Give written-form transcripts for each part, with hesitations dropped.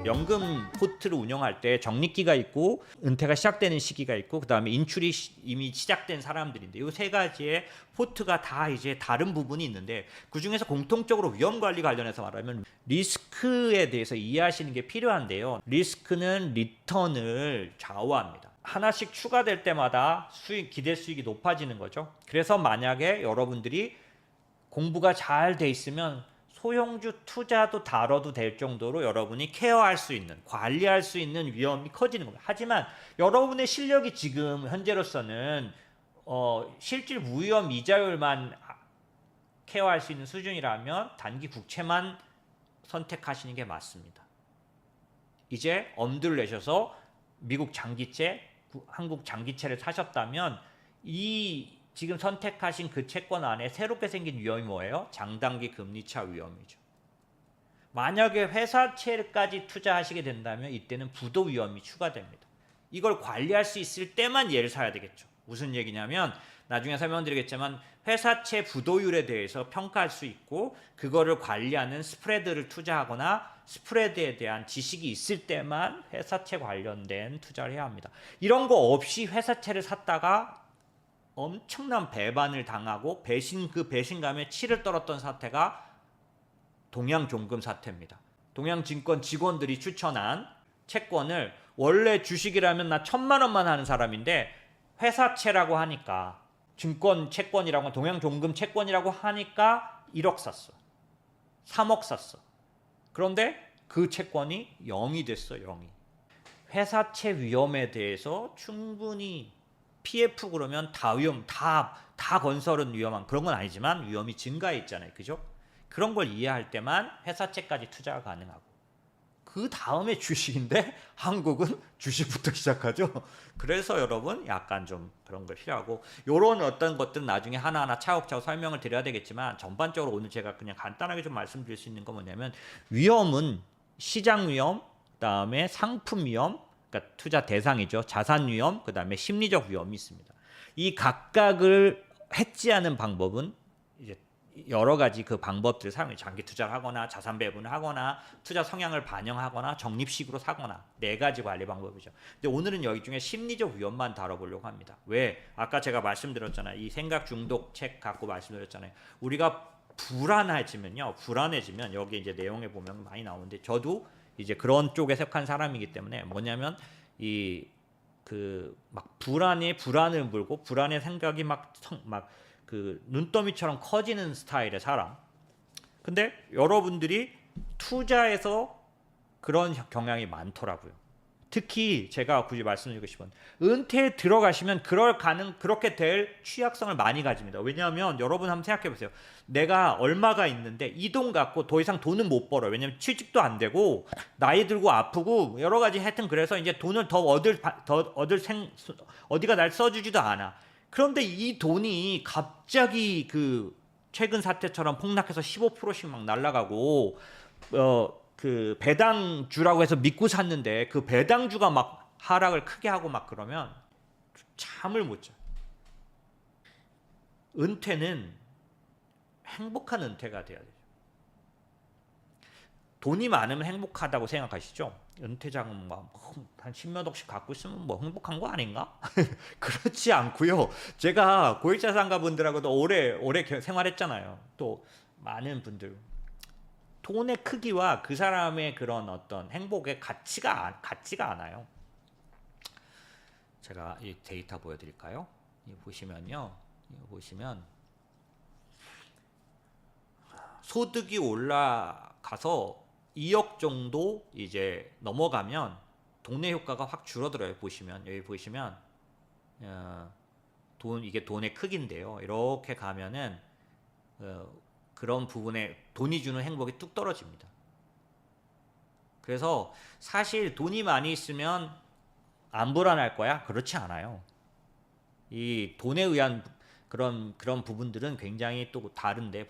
연금 포트를 운영할 때 적립기가 있고 은퇴가 시작되는 시기가 있고 그다음에 인출이 이미 시작된 사람들인데 이 세 가지의 포트가 다 이제 다른 부분이 있는데 그중에서 공통적으로 위험 관리 관련해서 말하면 리스크에 대해서 이해하시는 게 필요한데요. 리스크는 리턴을 좌우합니다. 하나씩 추가될 때마다 기대 수익이 높아지는 거죠. 그래서 만약에 여러분들이 공부가 잘 돼 있으면 소형주 투자도 다뤄도 될 정도로 여러분이 케어할 수 있는, 관리할 수 있는 위험이 커지는 겁니다. 하지만 여러분의 실력이 지금 현재로서는 실질 무위험 이자율만 케어할 수 있는 수준이라면 단기 국채만 선택하시는 게 맞습니다. 이제 엄두를 내셔서 미국 장기채, 한국 장기채를 사셨다면 이 지금 선택하신 그 채권 안에 새롭게 생긴 위험이 뭐예요? 장단기 금리차 위험이죠. 만약에 회사채까지 투자하시게 된다면 이때는 부도 위험이 추가됩니다. 이걸 관리할 수 있을 때만 얘를 사야 되겠죠. 무슨 얘기냐면 나중에 설명드리겠지만 회사채 부도율에 대해서 평가할 수 있고 그거를 관리하는 스프레드를 투자하거나 스프레드에 대한 지식이 있을 때만 회사채 관련된 투자를 해야 합니다. 이런 거 없이 회사채를 샀다가 엄청난 배반을 당하고 그 배신감에 치를 떨었던 사태가 동양종금 사태입니다. 동양증권 직원들이 추천한 채권을 원래 주식이라면 나 1,000만 원만 하는 사람인데 회사채라고 하니까 증권 채권이라고 동양종금 채권이라고 하니까 1억 샀어. 3억 샀어. 그런데 그 채권이 0이 됐어. 0이. 회사채 위험에 대해서 충분히 PF 그러면 다 위험, 다 건설은 위험한 그런 건 아니지만 위험이 증가해 있잖아요. 그죠? 그런 걸 이해할 때만 회사채까지 투자가 가능하고 그 다음에 주식인데 한국은 주식부터 시작하죠. 그래서 여러분 약간 좀 그런 거 필요하고 요런 어떤 것들은 나중에 하나하나 차곡차곡 설명을 드려야 되겠지만 전반적으로 오늘 제가 그냥 간단하게 좀 말씀드릴 수 있는 건 뭐냐면 위험은 시장 위험, 그다음에 상품 위험, 그러니까 투자 대상이죠. 자산 위험, 그다음에 심리적 위험이 있습니다. 이 각각을 해지하는 방법은 이제 여러 가지 그 방법들을 사용해 장기 투자를 하거나 자산 배분을 하거나 투자 성향을 반영하거나 적립식으로 사거나 네 가지 관리 방법이죠. 근데 오늘은 여기 중에 심리적 위험만 다뤄보려고 합니다. 왜? 아까 제가 말씀드렸잖아요. 이 생각 중독 책 갖고 말씀드렸잖아요. 우리가 불안해지면 여기 이제 내용에 보면 많이 나오는데 저도 이제 그런 쪽에 속한 사람이기 때문에 뭐냐면 막 불안을 물고 불안의 생각이 막 그 눈더미처럼 커지는 스타일의 사람. 근데 여러분들이 투자에서 그런 경향이 많더라고요. 특히 제가 굳이 말씀드리고 싶은 은퇴에 들어가시면 그렇게 될 취약성을 많이 가집니다. 왜냐하면 여러분 한번 생각해 보세요. 내가 얼마가 있는데 이 돈 갖고 더 이상 돈은 못 벌어요. 왜냐하면 취직도 안 되고 나이 들고 아프고 여러 가지 하여튼 그래서 이제 돈을 더 어디가 날 써주지도 않아. 그런데 이 돈이 갑자기 그 최근 사태처럼 폭락해서 15%씩 막 날아가고 그 배당주라고 해서 믿고 샀는데 그 배당주가 막 하락을 크게 하고 막 그러면 잠을 못 자. 은퇴는 행복한 은퇴가 돼야 돼요. 돈이 많으면 행복하다고 생각하시죠? 은퇴자금 한 10몇 억씩 갖고 있으면 뭐 행복한 거 아닌가? 그렇지 않고요. 제가 고액자산가분들하고도 오래 생활했잖아요. 또 많은 분들 돈의 크기와 그 사람의 그런 어떤 행복의 가치가 않아요. 제가 이 데이터 보여드릴까요? 보시면 소득이 올라가서 2억 정도 이제 넘어가면 돈의 효과가 확 줄어들어요. 여기 보시면 이게 돈의 크기인데요. 이렇게 가면은 그런 부분에 돈이 주는 행복이 뚝 떨어집니다. 그래서 사실 돈이 많이 있으면 안 불안할 거야? 그렇지 않아요. 이 돈에 의한 그런 부분들은 굉장히 또 다른데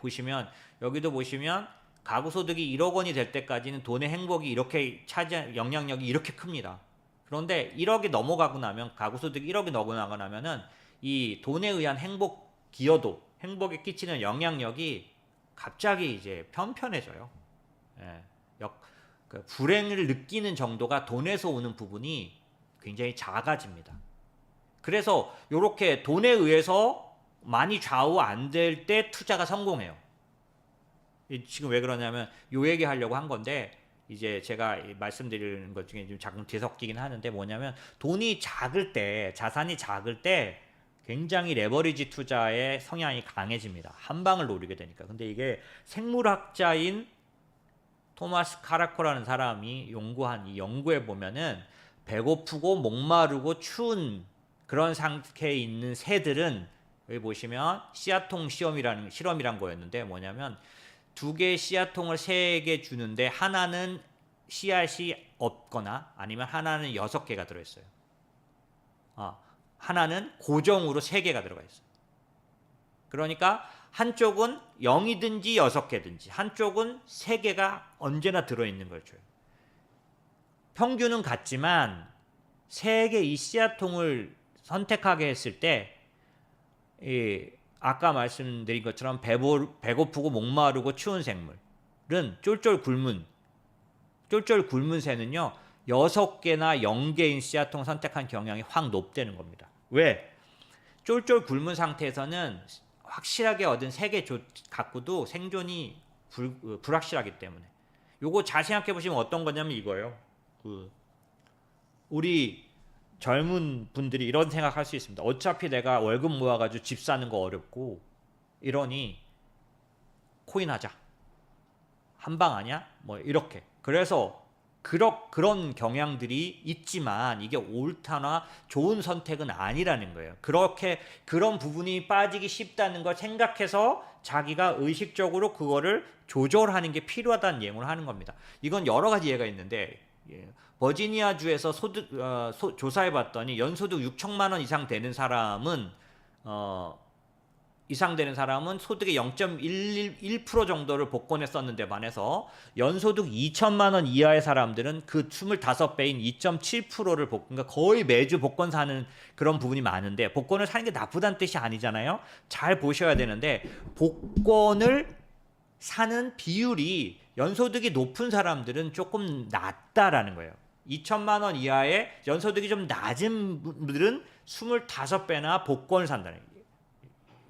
여기도 보시면 가구 소득이 1억 원이 될 때까지는 돈의 행복이 이렇게 영향력이 이렇게 큽니다. 그런데 1억이 넘어가고 나면 가구 소득이 1억이 넘어가고 나면은 이 돈에 의한 행복에 끼치는 영향력이 갑자기 이제 편편해져요. 예. 불행을 느끼는 정도가 돈에서 오는 부분이 굉장히 작아집니다. 그래서 이렇게 돈에 의해서 많이 좌우 안 될 때 투자가 성공해요. 지금 왜 그러냐면 요 얘기 하려고 한 건데, 이제 제가 말씀드리는 것 중에 좀 잠깐 뒤섞이긴 하는데, 뭐냐면 돈이 작을 때, 자산이 작을 때 굉장히 레버리지 투자의 성향이 강해집니다. 한 방을 노리게 되니까. 근데 이게 생물학자인 토마스 카라코라는 사람이 연구한 이 연구에 보면은, 배고프고 목마르고 추운 그런 상태에 있는 새들은, 여기 보시면 씨앗통 실험이란 거였는데, 뭐냐면 두 개의 씨앗통을 세 개 주는데 하나는 씨앗이 없거나 아니면 하나는 6개가 들어있어요. 하나는 고정으로 3개가 들어가 있어요. 그러니까 한쪽은 0이든지 6개든지 한쪽은 3개가 언제나 들어있는 걸 줘요. 평균은 같지만 3개 이 씨앗통을 선택하게 했을 때, 아까 말씀드린 것처럼 배고프고 목마르고 추운 생물은 쫄쫄 굶은 새는요 6개나 0개인 씨앗통 선택한 경향이 확 높다는 겁니다. 왜? 쫄쫄 굶은 상태에서는 확실하게 얻은 3개 갖고도 생존이 불확실하기 때문에. 요거 잘 생각해 보시면 어떤 거냐면 이거예요. 우리 젊은 분들이 이런 생각할 수 있습니다. 어차피 내가 월급 모아가지고 집 사는 거 어렵고 이러니 코인 하자. 한방 아니야? 뭐 이렇게. 그래서 그런 경향들이 있지만 이게 옳다나 좋은 선택은 아니라는 거예요. 그런 부분이 빠지기 쉽다는 걸 생각해서 자기가 의식적으로 그거를 조절하는 게 필요하다는 예문을 하는 겁니다. 이건 여러 가지 예가 있는데, 버지니아주에서 조사해 봤더니 연소득 6천만 원 이상 되는 사람은 소득의 0.11% 정도를 복권에 썼는데 반해서 연소득 2천만 원 이하의 사람들은 그 25배인 2.7%를 그러니까 거의 매주 복권 사는 그런 부분이 많은데, 복권을 사는 게 나쁘다는 뜻이 아니잖아요. 잘 보셔야 되는데, 복권을 사는 비율이 연소득이 높은 사람들은 조금 낮다라는 거예요. 2천만 원 이하의 연소득이 좀 낮은 분들은 25배나 복권을 산다는 거예요.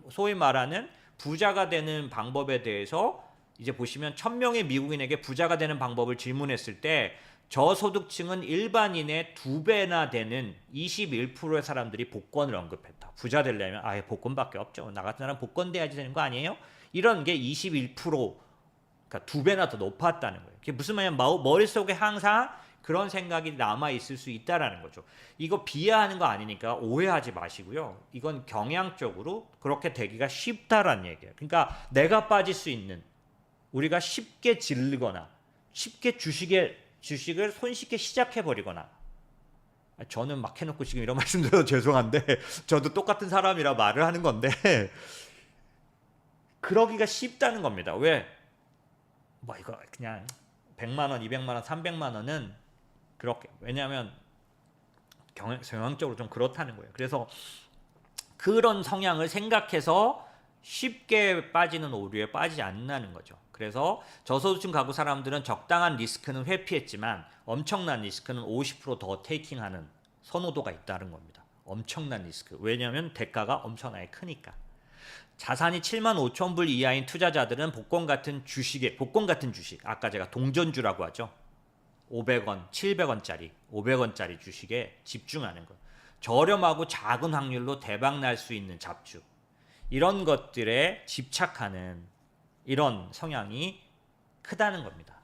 소위 말하는 부자가 되는 방법에 대해서 이제 보시면 1000명의 미국인에게 부자가 되는 방법을 질문했을 때 저소득층은 일반인의 2배나 되는 21%의 사람들이 복권을 언급했다. 부자 되려면 아예 복권밖에 없죠. 나 같은 사람 복권 돼야지 되는 거 아니에요? 이런 게 21%, 그러니까 2배나 더 높았다는 거예요. 그게 무슨 말이냐면 머릿속에 항상 그런 생각이 남아 있을 수 있다라는 거죠. 이거 비하하는 거 아니니까 오해하지 마시고요. 이건 경향적으로 그렇게 되기가 쉽다라는 얘기예요. 그러니까 내가 빠질 수 있는, 우리가 쉽게 질르거나 쉽게 주식을 손쉽게 시작해 버리거나, 저는 막 해놓고 지금 이런 말씀 드려서 죄송한데 저도 똑같은 사람이라 말을 하는 건데 그러기가 쉽다는 겁니다. 왜? 뭐 이거 그냥 100만 원, 200만 원, 300만 원은 그렇게, 왜냐하면 경향적으로 좀 그렇다는 거예요. 그래서 그런 성향을 생각해서 쉽게 빠지는 오류에 빠지지 않는다는 거죠. 그래서 저소득층 가구 사람들은 적당한 리스크는 회피했지만 엄청난 리스크는 50%더 테이킹하는 선호도가 있다는 겁니다. 엄청난 리스크. 왜냐하면 대가가 엄청나게 크니까. 자산이 7만 5천 불 이하인 투자자들은 복권 같은 주식, 아까 제가 동전주라고 하죠. 500원, 700원짜리, 500원짜리 주식에 집중하는 것. 저렴하고 작은 확률로 대박 날 수 있는 잡주. 이런 것들에 집착하는 이런 성향이 크다는 겁니다.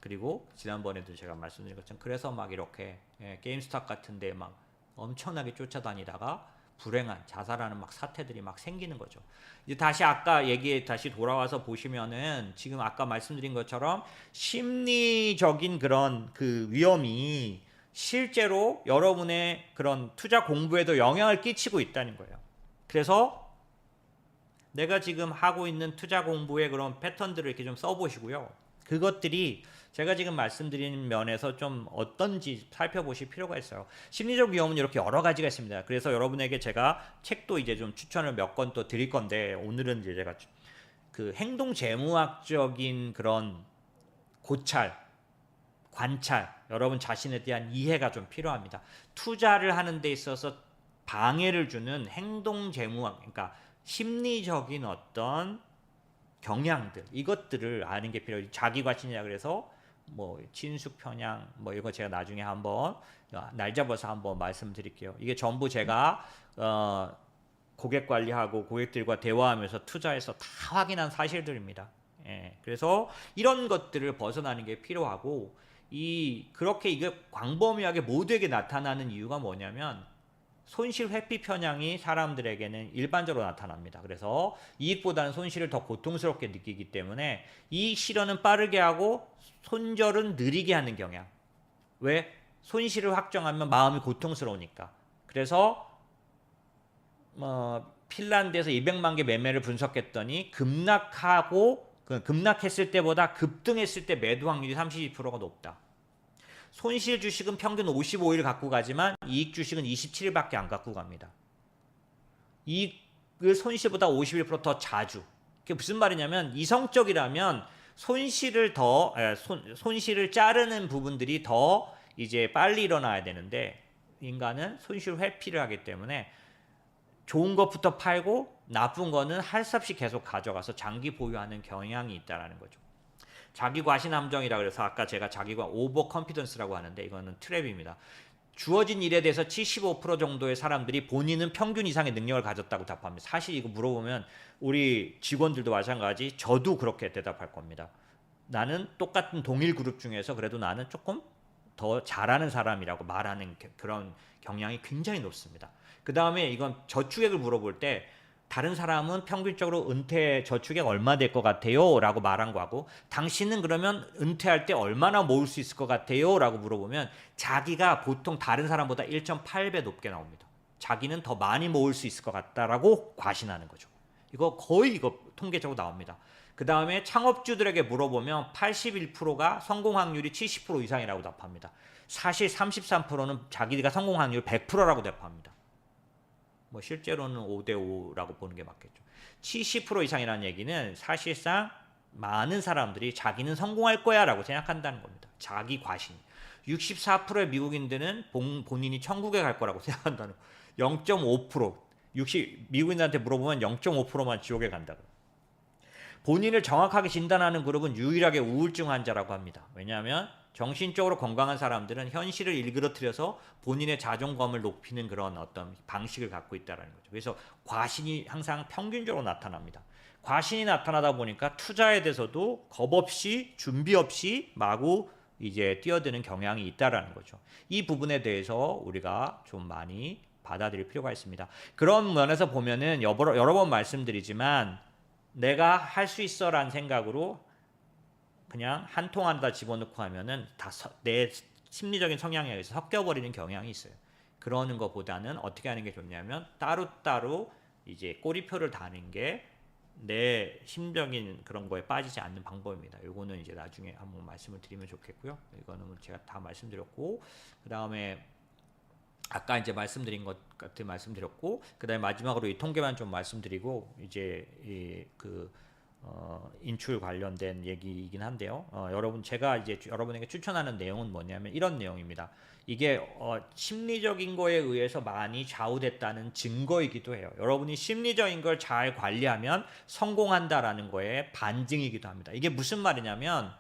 그리고 지난번에도 제가 말씀드린 것처럼 그래서 막 이렇게 게임스탑 같은 데 막 엄청나게 쫓아다니다가 불행한 자살하는 막 사태들이 막 생기는 거죠. 이제 다시 아까 얘기에 다시 돌아와서 보시면은 지금 아까 말씀드린 것처럼 심리적인 그런 그 위험이 실제로 여러분의 그런 투자 공부에도 영향을 끼치고 있다는 거예요. 그래서 내가 지금 하고 있는 투자 공부의 그런 패턴들을 이렇게 좀 써보시고요. 그것들이 제가 지금 말씀드린 면에서 좀 어떤지 살펴보실 필요가 있어요. 심리적 위험은 이렇게 여러 가지가 있습니다. 그래서 여러분에게 제가 책도 이제 좀 추천을 몇 권 또 드릴 건데, 오늘은 이제 제가 그 행동 재무학적인 그런 고찰, 관찰, 여러분 자신에 대한 이해가 좀 필요합니다. 투자를 하는 데 있어서 방해를 주는 행동 재무, 그러니까 심리적인 어떤 경향들, 이것들을 아는 게 필요해요. 자기 과신이라 그래서 뭐 친숙 편향 뭐 이거 제가 나중에 한번 날 잡아서 한번 말씀드릴게요. 이게 전부 제가 고객 관리하고 고객들과 대화하면서 투자해서 다 확인한 사실들입니다. 예, 그래서 이런 것들을 벗어나는 게 필요하고 그렇게 이게 광범위하게 모두에게 나타나는 이유가 뭐냐면 손실 회피 편향이 사람들에게는 일반적으로 나타납니다. 그래서 이익보다는 손실을 더 고통스럽게 느끼기 때문에 이익 실현은 빠르게 하고 손절은 느리게 하는 경향. 왜? 손실을 확정하면 마음이 고통스러우니까. 그래서 핀란드에서 200만 개 매매를 분석했더니 급락했을 때보다 급등했을 때 매도 확률이 32%가 높다. 손실 주식은 평균 55일 갖고 가지만 이익 주식은 27일밖에 안 갖고 갑니다. 이익을 손실보다 51%더 자주. 그게 무슨 말이냐면 이성적이라면 손실을 자르는 부분들이 더 이제 빨리 일어나야 되는데 인간은 손실 회피를 하기 때문에 좋은 것부터 팔고 나쁜 거는 할 수 없이 계속 가져가서 장기 보유하는 경향이 있다라는 거죠. 자기 과신 함정이라 그래서 아까 제가 자기가 오버 컨피던스라고 하는데 이거는 트랩입니다. 주어진 일에 대해서 75% 정도의 사람들이 본인은 평균 이상의 능력을 가졌다고 답합니다. 사실 이거 물어보면 우리 직원들도 마찬가지, 저도 그렇게 대답할 겁니다. 나는 똑같은 동일 그룹 중에서 그래도 나는 조금 더 잘하는 사람이라고 말하는 그런 경향이 굉장히 높습니다. 그 다음에 이건 저축액을 물어볼 때 다른 사람은 평균적으로 은퇴 저축액 얼마 될 것 같아요? 라고 말한 거하고 당신은 그러면 은퇴할 때 얼마나 모을 수 있을 것 같아요? 라고 물어보면 자기가 보통 다른 사람보다 1.8배 높게 나옵니다. 자기는 더 많이 모을 수 있을 것 같다라고 과신하는 거죠. 이거 거의 통계적으로 나옵니다. 그 다음에 창업주들에게 물어보면 81%가 성공 확률이 70% 이상이라고 답합니다. 사실 33%는 자기가 성공 확률 100%라고 답합니다. 뭐 실제로는 5대5라고 보는 게 맞겠죠. 70% 이상이라는 얘기는 사실상 많은 사람들이 자기는 성공할 거야 라고 생각한다는 겁니다. 자기 과신. 64%의 미국인들은 본인이 천국에 갈 거라고 생각한다는 거예요. 0.5%. 미국인들한테 물어보면 0.5%만 지옥에 간다고. 본인을 정확하게 진단하는 그룹은 유일하게 우울증 환자라고 합니다. 왜냐하면 정신적으로 건강한 사람들은 현실을 일그러뜨려서 본인의 자존감을 높이는 그런 어떤 방식을 갖고 있다는 거죠. 그래서 과신이 항상 평균적으로 나타납니다. 과신이 나타나다 보니까 투자에 대해서도 겁 없이 준비 없이 마구 이제 뛰어드는 경향이 있다라는 거죠. 이 부분에 대해서 우리가 좀 많이 받아들일 필요가 있습니다. 그런 면에서 보면은 여러 번 말씀드리지만 내가 할 수 있어라는 생각으로 그냥 한 통 안에다 집어넣고 하면은 다 내 심리적인 성향에 의해서 섞여버리는 경향이 있어요. 그러는 것보다는 어떻게 하는 게 좋냐면 따로따로 이제 꼬리표를 다는 게 내 심적인 그런 거에 빠지지 않는 방법입니다. 이거는 이제 나중에 한번 말씀을 드리면 좋겠고요. 이거는 제가 다 말씀드렸고, 그 다음에 아까 이제 말씀드린 것 같은 말씀드렸고, 그 다음에 마지막으로 이 통계만 좀 말씀드리고 이제 인출 관련된 얘기이긴 한데요. 여러분 제가 이제 여러분에게 추천하는 내용은 뭐냐면 이런 내용입니다. 이게 심리적인 거에 의해서 많이 좌우됐다는 증거이기도 해요. 여러분이 심리적인 걸 잘 관리하면 성공한다라는 거에 반증이기도 합니다. 이게 무슨 말이냐면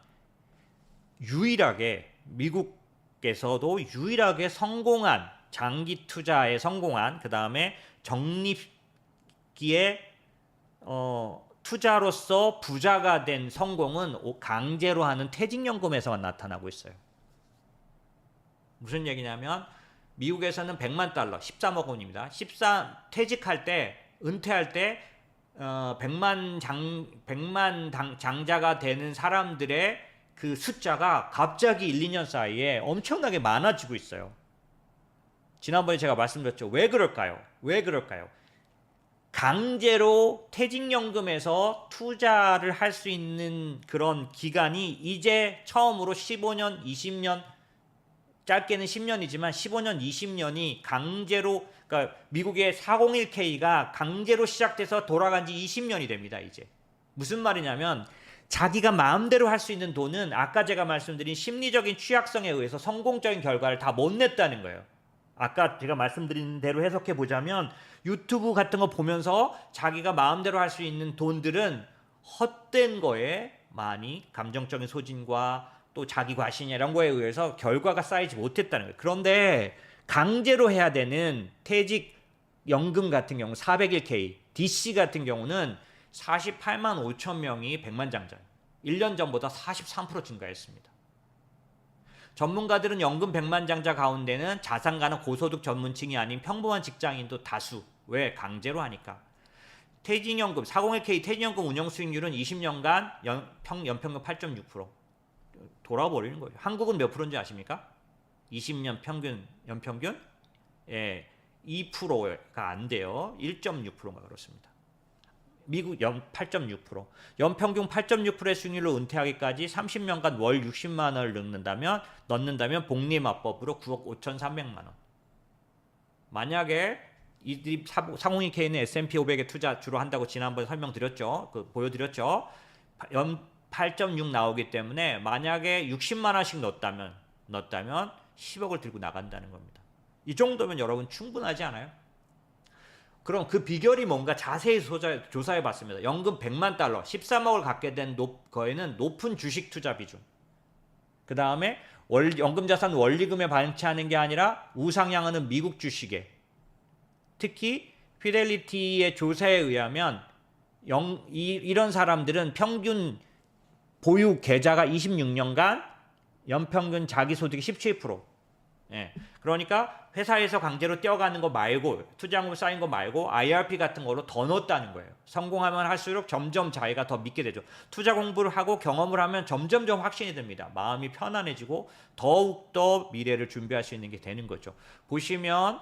유일하게 미국에서도 유일하게 성공한 장기 투자에 성공한 그 다음에 적립기에 투자로서 부자가 된 성공은 강제로 하는 퇴직연금에서만 나타나고 있어요. 무슨 얘기냐면 미국에서는 100만 달러, 13억 원입니다. 퇴직할 때, 은퇴할 때 100만 장자가 되는 사람들의 그 숫자가 갑자기 1, 2년 사이에 엄청나게 많아지고 있어요. 지난번에 제가 말씀드렸죠. 왜 그럴까요? 강제로 퇴직연금에서 투자를 할 수 있는 그런 기간이 이제 처음으로 15년, 20년, 짧게는 10년이지만 15년, 20년이 강제로, 그러니까 미국의 401k가 강제로 시작돼서 돌아간 지 20년이 됩니다, 이제. 무슨 말이냐면 자기가 마음대로 할 수 있는 돈은 아까 제가 말씀드린 심리적인 취약성에 의해서 성공적인 결과를 다 못 냈다는 거예요. 아까 제가 말씀드린 대로 해석해 보자면 유튜브 같은 거 보면서 자기가 마음대로 할 수 있는 돈들은 헛된 거에 많이 감정적인 소진과 또 자기 과신 이런 거에 의해서 결과가 쌓이지 못했다는 거예요. 그런데 강제로 해야 되는 퇴직 연금 같은 경우 401k, DC 같은 경우는 48만 5천 명이 100만 장자. 1년 전보다 43% 증가했습니다. 전문가들은 연금 100만 장자 가운데는 자산가는 고소득 전문층이 아닌 평범한 직장인도 다수. 왜? 강제로 하니까. 퇴직연금, 401k 퇴직연금 운영 수익률은 20년간 연평균 8.6%. 돌아버리는 거예요. 한국은 몇 프로인지 아십니까? 20년 평균, 연평균? 예, 2%가 안 돼요. 1.6%가 그렇습니다. 미국 8.6%. 연평균 8.6%의 수익률로 은퇴하기까지 30년간 월 60만 원을 넣는다면 복리마법으로 9억 5,300만 원. 만약에 이들이 401k는 S&P 500에 투자 주로 한다고 지난번에 설명드렸죠. 보여드렸죠. 연 8.6 나오기 때문에 만약에 60만 원씩 넣었다면 10억을 들고 나간다는 겁니다. 이 정도면 여러분 충분하지 않아요? 그럼 그 비결이 뭔가 자세히 조사해 봤습니다. 연금 100만 달러, 13억을 갖게 된 거에는 높은 주식 투자 비중. 그 다음에 연금 자산 원리금에 반치하는 게 아니라 우상향하는 미국 주식에. 특히 피델리티의 조사에 의하면 이런 사람들은 평균 보유 계좌가 26년간 연평균 자기소득이 17%. 예. 그러니까 회사에서 강제로 떼어가는 거 말고 투자금을 쌓인 거 말고 IRP 같은 거로 더 넣었다는 거예요. 성공하면 할수록 점점 자기가 더 믿게 되죠. 투자 공부를 하고 경험을 하면 점점점 확신이 듭니다. 마음이 편안해지고 더욱더 미래를 준비할 수 있는 게 되는 거죠. 보시면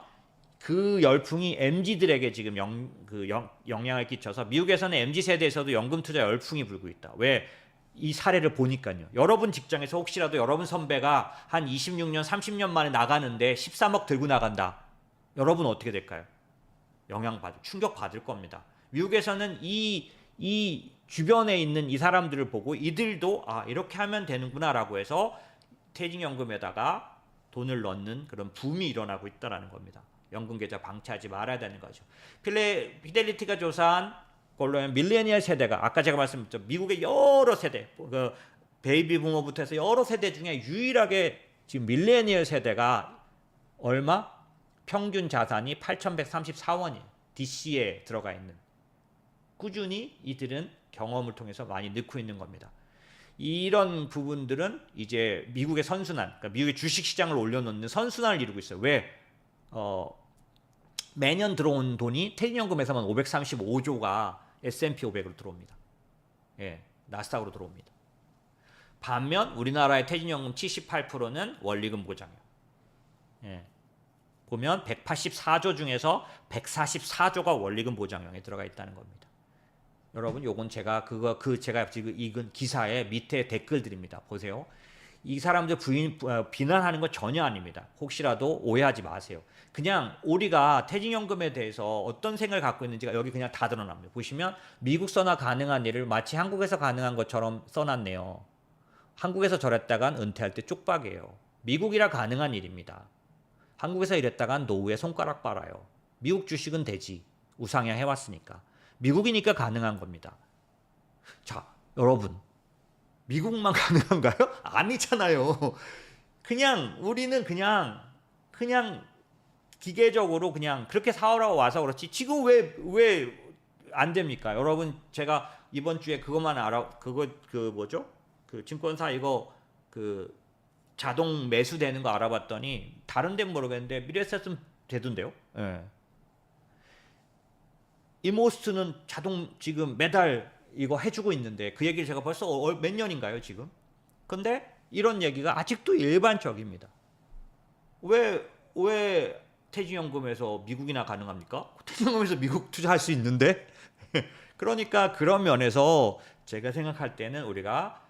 그 열풍이 MZ들에게 지금 영향을 끼쳐서 미국에서는 MZ세대에서도 연금 투자 열풍이 불고 있다. 왜? 이 사례를 보니까요. 여러분 직장에서 혹시라도 여러분 선배가 한 26년, 30년 만에 나가는데 13억 들고 나간다. 여러분 어떻게 될까요? 충격 받을 겁니다. 미국에서는 이 주변에 있는 이 사람들을 보고 이들도 이렇게 하면 되는구나라고 해서 퇴직연금에다가 돈을 넣는 그런 붐이 일어나고 있다는 겁니다. 연금계좌 방치하지 말아야 되는 거죠. 피델리티가 조사한 걸로 하면 밀레니얼 세대가 아까 제가 말씀드렸죠. 미국의 여러 세대, 베이비 부모부터 해서 여러 세대 중에 유일하게 지금 밀레니얼 세대가 얼마? 평균 자산이 8,134원이에요. DC에 들어가 있는. 꾸준히 이들은 경험을 통해서 많이 넣고 있는 겁니다. 이런 부분들은 이제 미국의 선순환, 그러니까 미국의 주식시장을 올려놓는 선순환을 이루고 있어요. 왜? 매년 들어온 돈이 퇴직연금에서만 535조가 S&P 500으로 들어옵니다. 예, 나스닥으로 들어옵니다. 반면 우리나라의 퇴직연금 78%는 원리금 보장이에요. 예, 보면 184조 중에서 144조가 원리금 보장형에 들어가 있다는 겁니다. 여러분, 요건 제가 제가 지금 읽은 기사의 밑에 댓글들입니다. 보세요. 이 사람들 비난하는 건 전혀 아닙니다. 혹시라도 오해하지 마세요. 그냥 우리가 퇴직연금에 대해서 어떤 생각을 갖고 있는지가 여기 그냥 다 드러납니다. 보시면 미국서나 가능한 일을 마치 한국에서 가능한 것처럼 써놨네요. 한국에서 저랬다간 은퇴할 때 쪽박이에요. 미국이라 가능한 일입니다. 한국에서 이랬다간 노후에 손가락 빨아요. 미국 주식은 되지. 우상향 해왔으니까. 미국이니까 가능한 겁니다. 자, 여러분. 미국만 가능한가요? 아니잖아요. 그냥 우리는 그냥 기계적으로 그냥 그렇게 사오라고 와서 그렇지. 지금 왜 안 됩니까? 여러분, 제가 이번 주에 그것만 뭐죠? 그 증권사 이거 자동 매수되는 거 알아봤더니 다른 데는 모르겠는데 미래에셋은 되던데요. 예. 이모스트는 자동 지금 매달 이거 해주고 있는데 그 얘기를 제가 벌써 몇 년인가요 지금? 근데 이런 얘기가 아직도 일반적입니다. 왜 퇴직연금에서 미국이나 가능합니까? 퇴직연금에서 미국 투자할 수 있는데? 그러니까 그런 면에서 제가 생각할 때는 우리가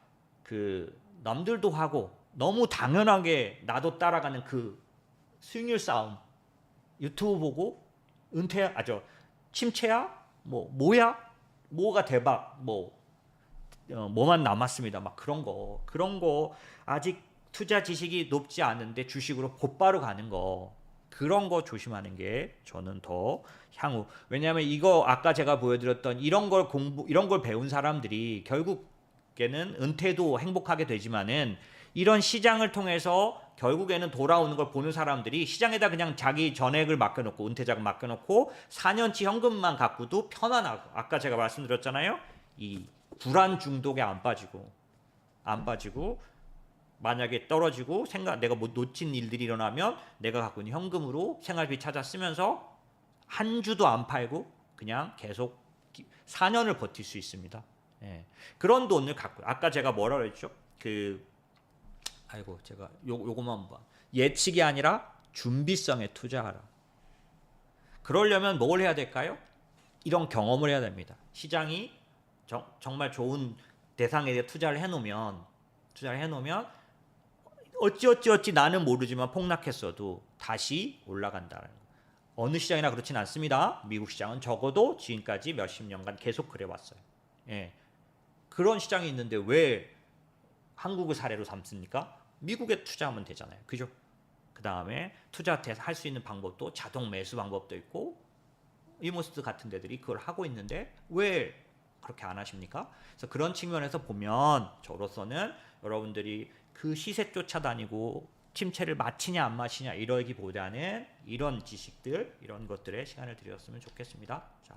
남들도 하고 너무 당연하게 나도 따라가는 그 수익률 싸움 유튜브 보고 침체야? 뭐야? 뭐가 대박? 뭐만 남았습니다. 막 그런 거 아직 투자 지식이 높지 않은데 주식으로 곧바로 가는 거 그런 거 조심하는 게 저는 더 향후 왜냐하면 이거 아까 제가 보여드렸던 이런 걸 배운 사람들이 결국에는 은퇴도 행복하게 되지만은 이런 시장을 통해서 결국에는 돌아오는 걸 보는 사람들이 시장에다 그냥 자기 전액을 맡겨놓고 은퇴자금 맡겨놓고 4년치 현금만 갖고도 편안하고 아까 제가 말씀드렸잖아요. 이 불안 중독에 안 빠지고 만약에 떨어지고 내가 뭐 놓친 일들이 일어나면 내가 갖고 있는 현금으로 생활비 찾아 쓰면서 한 주도 안 팔고 그냥 계속 4년을 버틸 수 있습니다. 예. 그런 돈을 갖고 아까 제가 뭐라 그랬죠? 제가 요거만 봐. 예측이 아니라 준비성에 투자하라. 그러려면 뭘 해야 될까요? 이런 경험을 해야 됩니다. 시장이 정말 좋은 대상에 대해 투자를 해놓으면 어찌 나는 모르지만 폭락했어도 다시 올라간다는 거. 어느 시장이나 그렇진 않습니다. 미국 시장은 적어도 지금까지 몇십 년간 계속 그래왔어요. 예. 그런 시장이 있는데 왜 한국을 사례로 삼습니까? 미국에 투자하면 되잖아요. 그죠? 그 다음에 투자할 수 있는 방법도 자동 매수 방법도 있고 이모스트 같은 데들이 그걸 하고 있는데 왜 그렇게 안 하십니까? 그래서 그런 측면에서 보면 저로서는 여러분들이 그 시세 쫓아다니고 침체를 마치냐 안 마치냐 이러기보다는 이런 지식들 이런 것들에 시간을 드렸으면 좋겠습니다. 자.